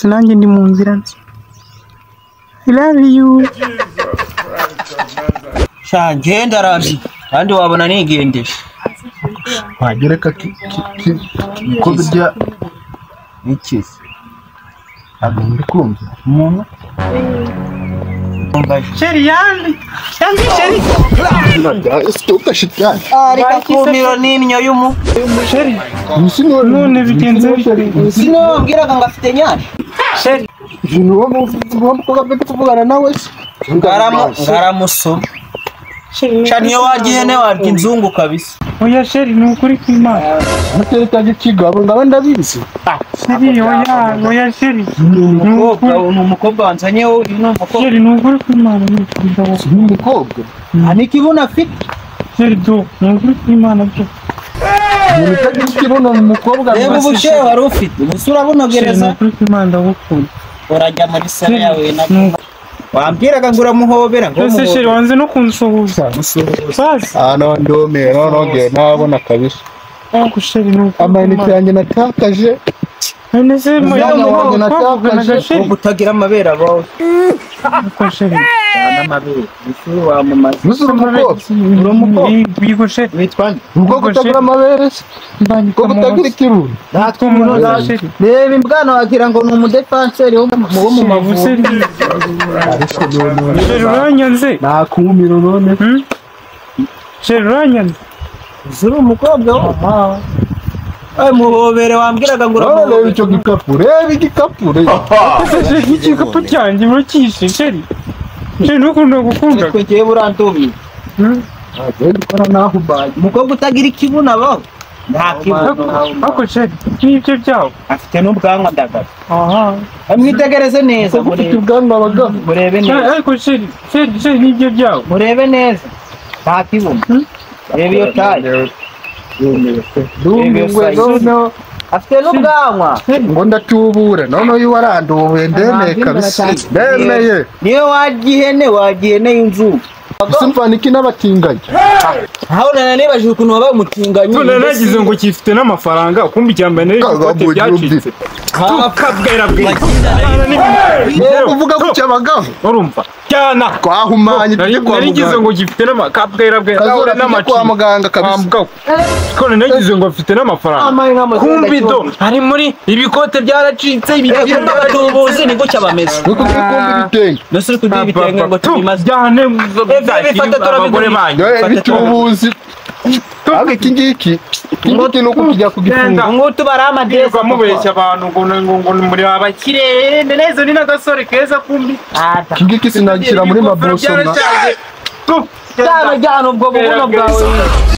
sinanjye ndi mu nzira nzi. I love you. Sha ngenda rambi kandi wabona nigendesha. Wagereka ko bijya Ikisi. agomba kumva umuntu Sheri yandi sheri. Stop shitani. Reka kumiro n'imyo y'umu. Sheri Musino none bigenze sheri. Sino mbwiraga ngo afite nyari. Sheri Jino ko gabe kuvugana nawe. Ngaramuso. Sha niyo wagihene warya inzungu kabisa. oya sheri nukuri kw'Imana. Muteka gikigabo ngaba ndabizi. Sheri oya sheri. Umukobwa wanzanye wo ino mukobwa. Sheri nukuri kw'Imana n'ukunda. Umukobwa. Ani kibuna afite. Sheri do nukuri kw'Imana byo. Muteka gikibona umukobwa. Reba ubushe wari ufite. Ubusura bunogereza. Nukuri kw'Imana ndagukunda. Urajya muri sare yawe na wambwiraga ngo uramuhobera ngo ese sheri wanze no kunsuhuza. Sasa no ndome no nabona kabisa. ako sheri nukuri. Amayinite yanjye natakaje. None se mo wanjye natakaje. sheri utagira amabera bawe. ako sheri. Amabera. Bisuru wa mama. Musuru umukobwa. Bigo sheri. Witwa Ubwo kutagira amabere se. Ko kutagira ikirundi. natwe umuntu reba imbwana wagira ngo ni umudefanseri wo mu mavubi. Sheri uranyanze. Nakumiro none. Sheri uranyanze. Bisuru umukobwa wo. Ay muhobere wambwiraga ngo Reba icyo gikapu. Reba igikapu. Sheri igikapu cyanjye urakishe sheri. Sheri nukunda gukunda. twegeye burantubi. Agenda naho baye. Umukobwa utagira ikibuna baho. Nta kibuna. Ako sheri n'ibyo byawo. Afite n'ubwanwa ndagara. Aha. Mwitegereze neza Ufite ubwanwa abagabo. murebe neza. Ariko sheri n'ibyo byawo. Murebe neza. Nta kibuna. Reba iyo taye. No. Afite n'ubwanwa. Ngo ndatubura none uyu waranduwe ndemeye kabisa. Ndemeye. Niyo wagihene y'inzu. Simfaniki n'abatingaye. Aho nibajije ukuntu wabaye umutinganyi. None nagize ngo kifite n'amafaranga kumbi cyambane n'ikote byacitse. Tukabwera bwe. Uvuga ko cyabagaho. Urumva? Cyana. Twahumanye nagize ngo gifite n'amakabwera bwe. Kazora kwa muganga kabisa. Kone nagize ngo afite n'amafaranga. Kumbi do ari muri ibikote byaracitse ibipira by'abatubuzi niko cyabameze. Nuko kumbi bitenge. Nasuri kudi bitenge ngo tubimaze. Cyane bifata abagore banyu. Bitubuzi. Age kingiki nuko kijya kugifunga. Ngo tubara amadesi mubeshya abantu ngo muri abakire neza ni nagasore keza kumbi. Kingiki sinakira muri maboso mwa. Cyane ubwo bubuno bwawe.